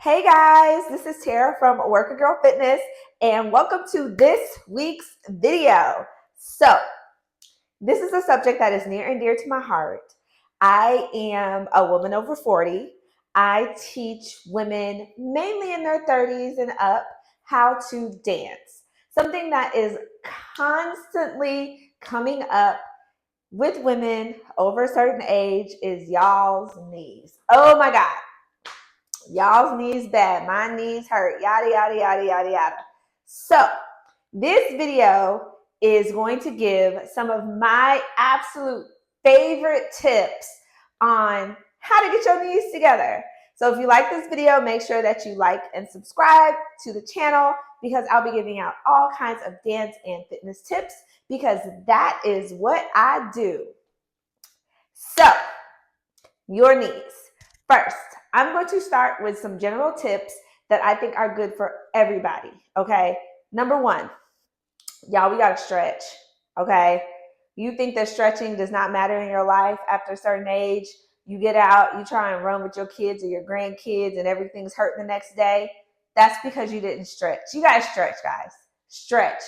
Hey guys, this is Tara from Work a Girl Fitness, and welcome to this week's video. So, this is a subject that is near and dear to my heart. I am a woman over 40. I teach women, mainly in their 30s and up, how to dance. Something that is constantly coming up with women over a certain age is y'all's knees. Oh my God. Y'all's knees bad. My knees hurt. Yada, yada, yada, yada, yada. So this video is going to give some of my absolute favorite tips on how to get your knees together. So if you like this video, make sure that you like and subscribe to the channel because I'll be giving out all kinds of dance and fitness tips because that is what I do. So, your knees. First, I'm going to start with some general tips that I think are good for everybody, okay? Number one, y'all, we gotta stretch, okay? You think that stretching does not matter in your life after a certain age. You get out, you try and run with your kids or your grandkids and everything's hurting the next day. That's because you didn't stretch. You gotta stretch, guys. Stretch.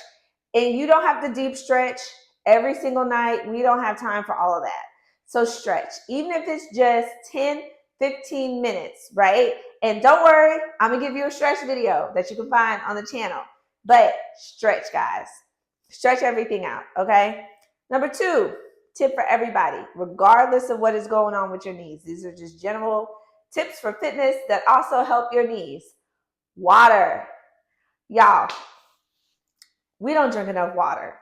And you don't have to deep stretch every single night. We don't have time for all of that. So stretch, even if it's just 10, 15 minutes, right? And don't worry, I'm gonna give you a stretch video that you can find on the channel. But stretch, guys. Stretch everything out, okay? Number two, tip for everybody, regardless of what is going on with your knees. These are just general tips for fitness that also help your knees. Water. Y'all, we don't drink enough water.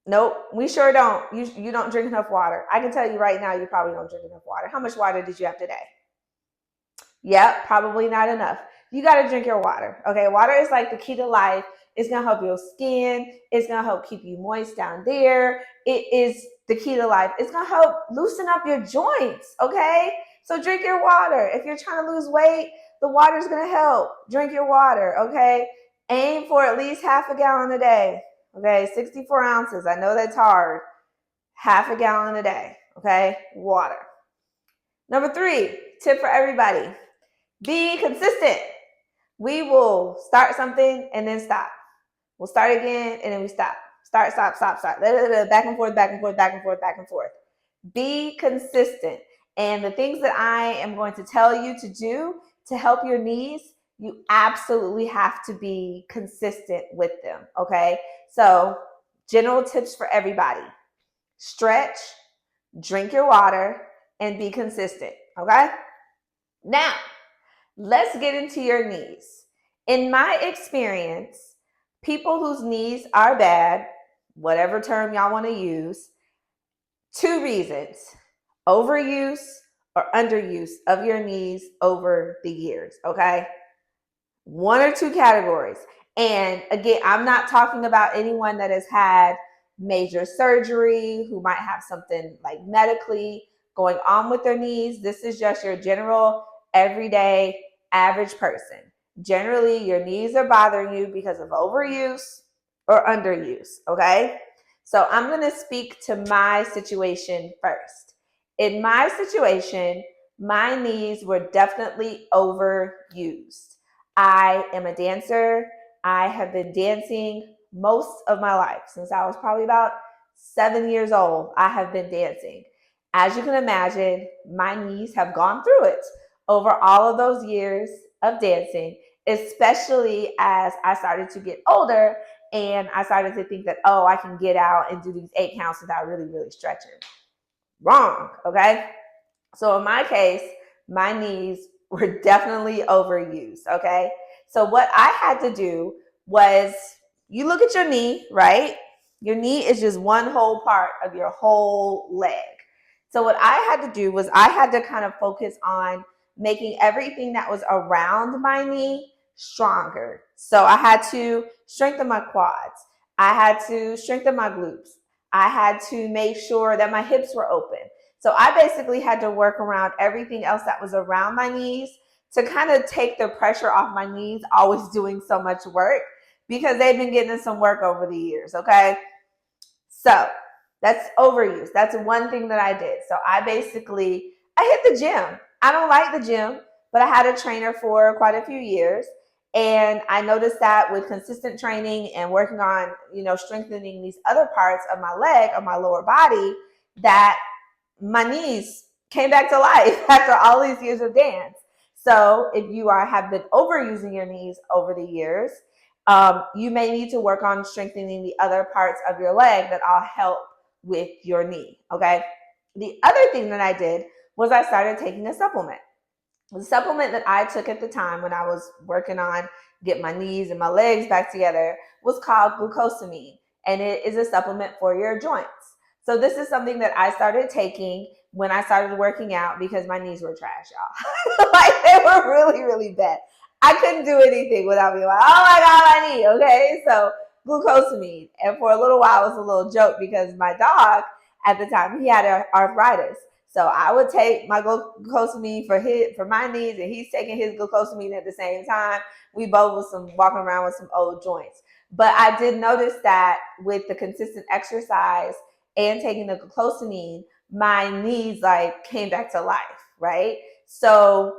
Nope, we sure don't. You don't drink enough water. I can tell you right now, you probably don't drink enough water. How much water did you have today? Yep, probably not enough. You got to drink your water. Okay, water is like the key to life. It's going to help your skin. It's going to help keep you moist down there. It is the key to life. It's going to help loosen up your joints. Okay, so drink your water. If you're trying to lose weight, the water is going to help. Drink your water. Okay, aim for at least half a gallon a day. Okay, 64 ounces. I know that's hard. Half a gallon a day. Okay, water. Number three, tip for everybody. Be consistent. We will start something and then stop. We'll start again and then we stop. Start, stop, stop, start. Back and forth, back and forth, back and forth, back and forth. Be consistent. And the things that I am going to tell you to do to help your knees, you absolutely have to be consistent with them, okay? So, general tips for everybody. Stretch, drink your water, and be consistent, okay? Now, let's get into your knees. In my experience, people whose knees are bad, whatever term y'all want to use, two reasons: overuse or underuse of your knees over the years, okay? One or two categories. And again, I'm not talking about anyone that has had major surgery, who might have something like medically going on with their knees. This is just your general, everyday, average person. Generally, your knees are bothering you because of overuse or underuse, okay? So I'm going to speak to my situation first. In my situation, my knees were definitely overused. I am a dancer. I have been dancing most of my life. Since I was probably about 7 years old, I have been dancing. As you can imagine, my knees have gone through it over all of those years of dancing, especially as I started to get older and I started to think that, oh, I can get out and do these 8 counts without really, really stretching. Wrong, okay? So in my case, my knees were definitely overused, okay? So what I had to do was, you look at your knee, right? Your knee is just one whole part of your whole leg. So what I had to do was I had to kind of focus on making everything that was around my knee stronger. So I had to strengthen my quads. I had to strengthen my glutes. I had to make sure that my hips were open. So I basically had to work around everything else that was around my knees to kind of take the pressure off my knees always doing so much work, because they've been getting some work over the years, okay? So that's overuse. That's one thing that I did. So I hit the gym. I don't like the gym, but I had a trainer for quite a few years. And I noticed that with consistent training and working on, strengthening these other parts of my leg, of my lower body, that my knees came back to life after all these years of dance. So if you have been overusing your knees over the years, you may need to work on strengthening the other parts of your leg that all help with your knee. Okay. The other thing that I did was I started taking a supplement. The supplement that I took at the time when I was working on get my knees and my legs back together was called glucosamine, and it is a supplement for your joints. So this is something that I started taking when I started working out because my knees were trash, y'all. Like, they were really, really bad. I couldn't do anything without being like, oh my God, my knee. Okay. So glucosamine. And for a little while, it was a little joke because my dog at the time, he had arthritis. So I would take my glucosamine for my knees, and he's taking his glucosamine at the same time. We both was walking around with some old joints. But I did notice that with the consistent exercise and taking the glucosamine, my knees came back to life, right? So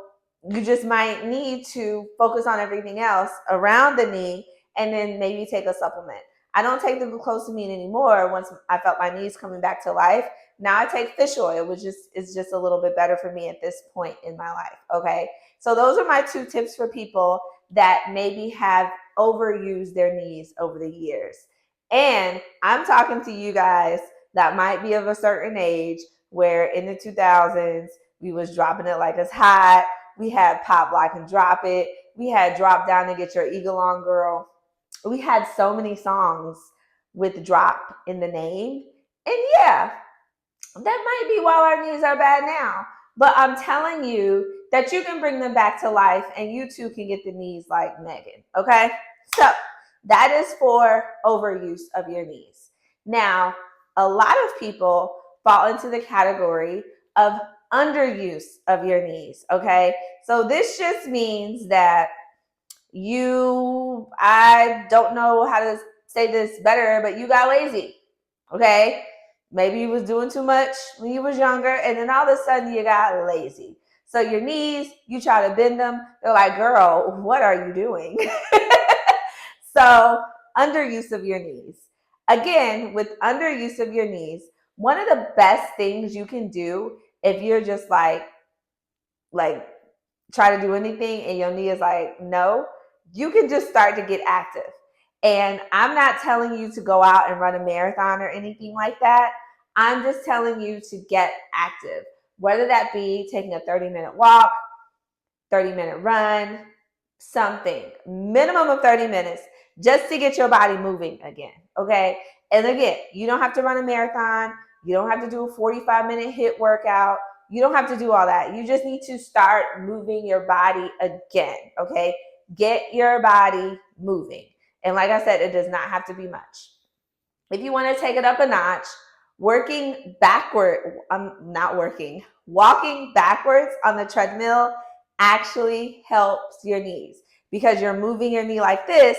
you just might need to focus on everything else around the knee and then maybe take a supplement. I don't take the glucosamine anymore once I felt my knees coming back to life. Now I take fish oil, which is just a little bit better for me at this point in my life. Okay. So those are my 2 tips for people that maybe have overused their knees over the years. And I'm talking to you guys that might be of a certain age where in the 2000s, we was dropping it like it's hot. We had pop, lock, and drop it. We had drop down and get your eagle on, girl. We had so many songs with drop in the name. And yeah, that might be why our knees are bad now. But I'm telling you that you can bring them back to life and you too can get the knees like Megan. Okay? So that is for overuse of your knees. Now, a lot of people fall into the category of underuse of your knees. Okay? So this just means that I don't know how to say this better, but you got lazy. Okay? Maybe you was doing too much when you was younger, and then all of a sudden you got lazy. So your knees, you try to bend them. They're like, girl, what are you doing? So underuse of your knees. Again, with underuse of your knees, one of the best things you can do if you're just like try to do anything and your knee is like, no, you can just start to get active. And I'm not telling you to go out and run a marathon or anything like that. I'm just telling you to get active, whether that be taking a 30-minute walk, 30-minute run, something, minimum of 30 minutes just to get your body moving again. Okay. And again, you don't have to run a marathon. You don't have to do a 45-minute HIIT workout. You don't have to do all that. You just need to start moving your body again. Okay. Get your body moving. And like I said, it does not have to be much. If you want to take it up a notch, walking backwards on the treadmill actually helps your knees because you're moving your knee like this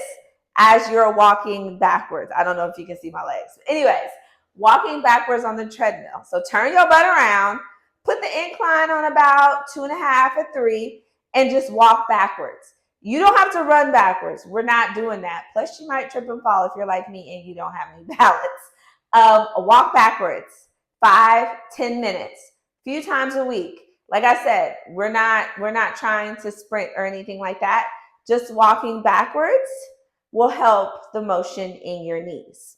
as you're walking backwards. I don't know if you can see my legs. Anyways, walking backwards on the treadmill. So turn your butt around, put the incline on about 2.5 or 3, and just walk backwards. You don't have to run backwards. We're not doing that. Plus, you might trip and fall if you're like me and you don't have any balance. Walk backwards 5-10 minutes, a few times a week. Like I said, we're not trying to sprint or anything like that. Just walking backwards will help the motion in your knees.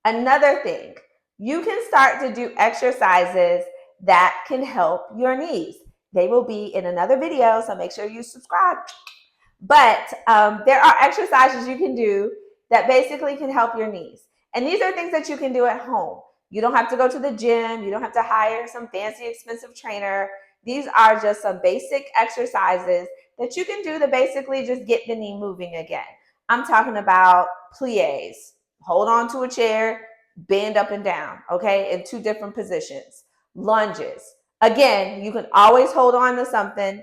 Another thing, you can start to do exercises that can help your knees. They will be in another video, so make sure you subscribe. But there are exercises you can do that basically can help your knees. And these are things that you can do at home. You don't have to go to the gym. You don't have to hire some fancy, expensive trainer. These are just some basic exercises that you can do to basically just get the knee moving again. I'm talking about plies. Hold on to a chair, bend up and down, okay, in 2 different positions. Lunges. Again, you can always hold on to something,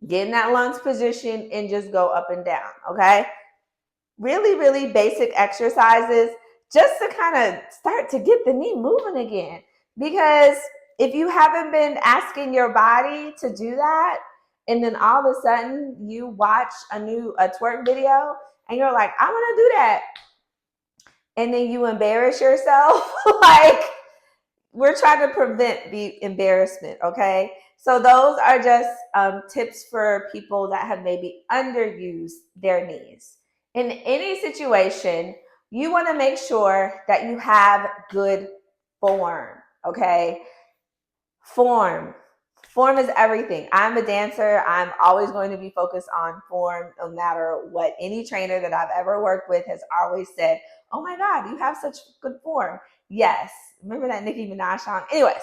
get in that lunge position, and just go up and down, okay? Really, really basic exercises just to kind of start to get the knee moving again. Because if you haven't been asking your body to do that, And then all of a sudden you watch a twerk video and you're like, I want to do that. And then you embarrass yourself. Like, we're trying to prevent the embarrassment, okay? So those are just tips for people that have maybe underused their knees. In any situation, you want to make sure that you have good form, okay? Form. Form is everything. I'm a dancer. I'm always going to be focused on form no matter what. Any trainer that I've ever worked with has always said, oh my God, you have such good form. Yes. Remember that Nicki Minaj song? Anyways,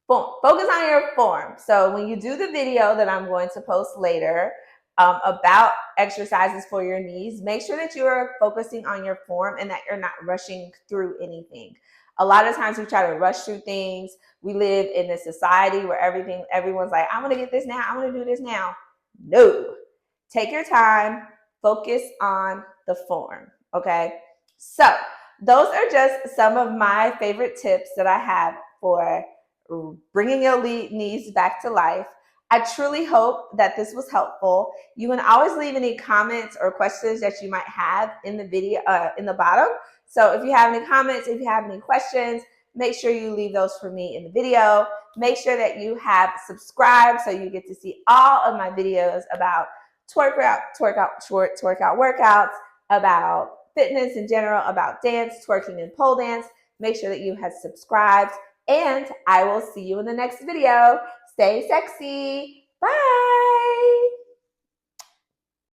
form. Focus on your form. So when you do the video that I'm going to post later about exercises for your knees, make sure that you are focusing on your form and that you're not rushing through anything. A lot of times we try to rush through things. We live in a society where everyone's like, I want to get this now. I want to do this now. No. Take your time. Focus on the form. Okay. So those are just some of my favorite tips that I have for bringing your knees back to life. I truly hope that this was helpful. You can always leave any comments or questions that you might have in the video, in the bottom. So if you have any comments, if you have any questions, make sure you leave those for me in the video. Make sure that you have subscribed so you get to see all of my videos about twerk out workouts, about fitness in general, about dance, twerking, and pole dance. Make sure that you have subscribed, and I will see you in the next video. Stay sexy. Bye.